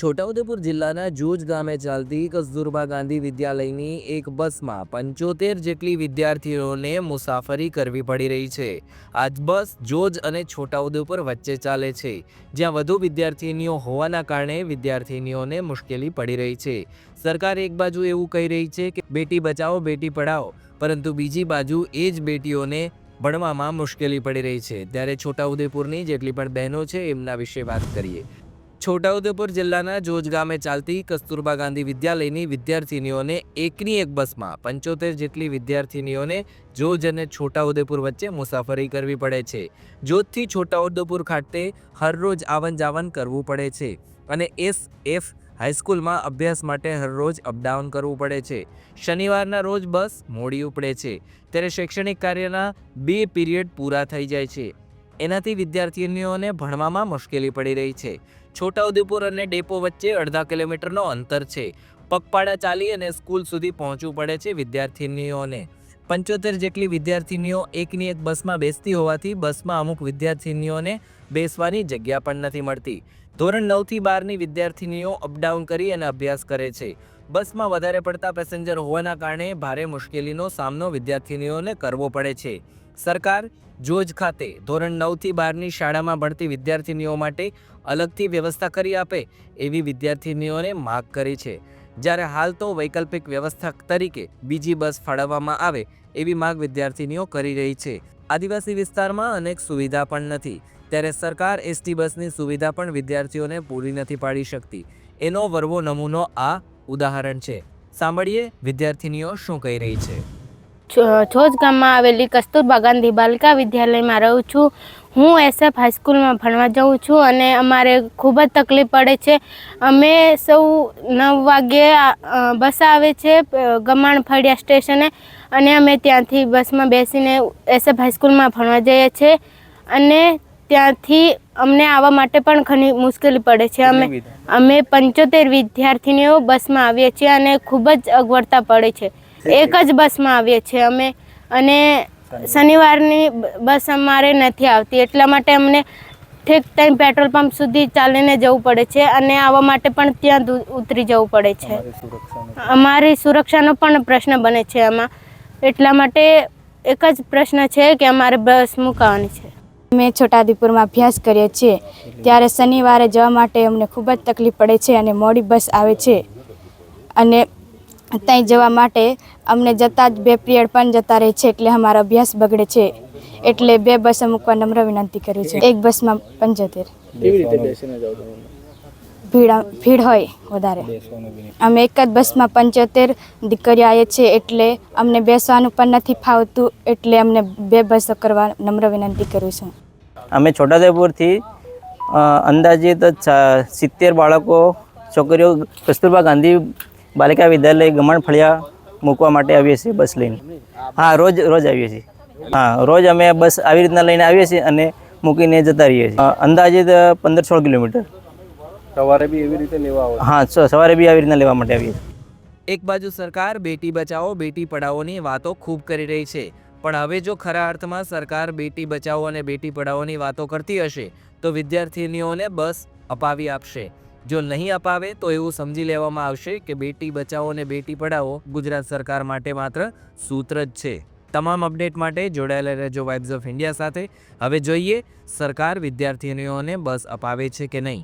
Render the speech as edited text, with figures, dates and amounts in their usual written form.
છોટાઉદેપુર જિલ્લાના જૂજ ગામે ચાલતી કસ્તુરબા ગાંધી વિદ્યાલયની એક બસમાં 75 જેટલી વિદ્યાર્થીઓને મુસાફરી કરવી પડી રહી છે। આ બસ જોજ અને છોટાઉદેપુર વચ્ચે ચાલે છે, જ્યાં વધુ વિદ્યાર્થીનીઓ હોવાના કારણે વિદ્યાર્થીનીઓને મુશ્કેલી પડી રહી છે। સરકાર એક બાજુ એવું કહી રહી છે કે બેટી બચાવો બેટી પઢાઓ, પરંતુ બીજી બાજુ એ જ બેટીઓને ભણવામાં મુશ્કેલી પડી રહી છે। ત્યારે છોટાઉદેપુરની જેટલી પણ બહેનો છે એમના વિશે વાત કરીએ। છોટાઉદેપુર જિલ્લાના જોજ ગામે ચાલતી કસ્તુરબા ગાંધી વિદ્યાલયની વિદ્યાર્થીનીઓને એકની એક બસમાં 75 જેટલી વિદ્યાર્થીનીઓને જોજ અને છોટાઉદેપુર વચ્ચે મુસાફરી કરવી પડે છે। જોજથી છોટાઉદેપુર ખાતે હરરોજ આવન જાવન કરવું પડે છે અને SF હાઈસ્કૂલમાં અભ્યાસ માટે હરરોજ અપડાઉન કરવું પડે છે। શનિવારના રોજ બસ મોડી ઉપડે છે, ત્યારે શૈક્ષણિક કાર્યના 2 પીરિયડ પૂરા થઈ જાય છે। એનાથી વિદ્યાર્થીનીઓને ભણવામાં મુશ્કેલી પડી રહી છે। છોટાઉદેપુર અને ડેપો વચ્ચે અડધા કિલોમીટરનો અંતર છે। પગપાળા ચાલી અને સ્કૂલ સુધી પહોંચવું પડે છે વિદ્યાર્થીનીઓને। 75 જેટલી વિદ્યાર્થીનીઓ એકની એક બસમાં બેસતી હોવાથી બસમાં અમુક વિદ્યાર્થીનીઓને બેસવાની જગ્યા પણ નથી મળતી। ધોરણ 9 થી 12ની વિદ્યાર્થીનીઓ અપડાઉન કરી અને અભ્યાસ કરે છે। બસમાં વધારે પડતા પેસેન્જર હોવાના કારણે ભારે મુશ્કેલીનો સામનો વિદ્યાર્થીનીઓને કરવો પડે છે। સરકાર જોજ ખાતે ધોરણ 9 થી 12ની શાળામાં ભણતી વિદ્યાર્થીનીઓ માટે અલગથી વ્યવસ્થા કરી આપે એવી વિદ્યાર્થીનીઓને માગ કરી છે, જ્યારે હાલ તો વૈકલ્પિક વ્યવસ્થા તરીકે બીજી બસ ફાળવવામાં આવે એવી માગ વિદ્યાર્થીનીઓ કરી રહી છે। આદિવાસી વિસ્તારમાં અનેક સુવિધા પણ નથી, ત્યારે સરકાર ST બસની સુવિધા પણ વિદ્યાર્થીઓને પૂરી નથી પાડી શકતી। એનો વરવો નમૂનો આ ઉદાહરણ છે। સાંભળીએ વિદ્યાર્થીનીઓ શું કહી રહી છે। જોજ ગામમાં આવેલી કસ્તુરબા ગાંધી બાલિકા વિદ્યાલયમાં રહું છું। હું SF હાઈસ્કૂલમાં ભણવા જાઉં છું અને અમારે ખૂબ જ તકલીફ પડે છે। અમે સૌ 9 વાગ્યે બસ આવે છે ગમાણ ફળિયા સ્ટેશને, અને અમે ત્યાંથી બસમાં બેસીને SF હાઈસ્કૂલમાં ભણવા જઈએ છીએ અને ત્યાંથી અમને આવવા માટે પણ ઘણી મુશ્કેલી પડે છે। અમે 75 વિદ્યાર્થીનીઓ બસમાં આવીએ છીએ અને ખૂબ જ અગવડતા પડે છે। એક જ બસમાં આવીએ છીએ અમે, અને શનિવારની બસ અમારે નથી આવતી, એટલા માટે અમને ઠેક ટાઈમ પેટ્રોલ પંપ સુધી ચાલીને જવું પડે છે અને આવવા માટે પણ ત્યાં ઉતરી જવું પડે છે। અમારી સુરક્ષાનો પણ પ્રશ્ન બને છે આમાં, એટલા માટે એક જ પ્રશ્ન છે કે અમારે બસ મુકાવાની છે। અમે છોટાઉદેપુરમાં અભ્યાસ કરીએ છીએ, ત્યારે શનિવારે જવા માટે અમને ખૂબ જ તકલીફ પડે છે અને મોડી બસ આવે છે, અને ત્યાં જવા માટે અમને જતાં જ 2 પીરિયડ પણ જતા રહે છે, એટલે અમારો અભ્યાસ બગડે છે। એટલે 2 બસો મૂકવા નમ્ર વિનંતી કરી છે। એક બસમાં 75 ભીડ હોય વધારે। અમે એક જ બસમાં 75 દીકરીઓ આવીએ છીએ, એટલે અમને બેસવાનું પણ નથી ફાવતું, એટલે અમને 2 બસો કરવા નમ્ર વિનંતી કરું છું। અમે છોટાઉદેપુરથી અંદાજિત 70 બાળકો છોકરીઓ કસ્તુરબા ગાંધી બાલિકા વિદ્યાલય ગમણ ફળિયા મૂકવા માટે આવીએ છીએ બસ લઈને। હા, રોજ આવીએ છીએ। હા, રોજ અમે બસ આવી રીતના લઈને આવીએ છીએ અને મૂકીને જતા રહીએ છીએ। અંદાજિત 15-16 કિલોમીટર। સવારે બી એવી રીતે લેવા આવો? હા, સવારે બી આવી રીતના લેવા માટે આવીએ છીએ। એક બાજુ સરકાર બેટી બચાવો બેટી પઢાઓની વાતો ખૂબ કરી રહી છે, પણ હવે જો ખરા અર્થમાં સરકાર બેટી બચાવો અને બેટી પઢાઓની વાતો કરતી હશે તો વિદ્યાર્થીનીઓને બસ અપાવી આપશે। જો નહીં અપાવે તો એવું સમજી લેવામાં આવશે કે બેટી બચાવો અને બેટી પઢાઓ ગુજરાત સરકાર માટે માત્ર સૂત્ર જ છે। તમામ અપડેટ માટે જોડાયેલા રહેજો વાઇબ્સ ઓફ ઇન્ડિયા સાથે। હવે જોઈએ સરકાર વિદ્યાર્થીનીઓને બસ અપાવે છે કે નહીં।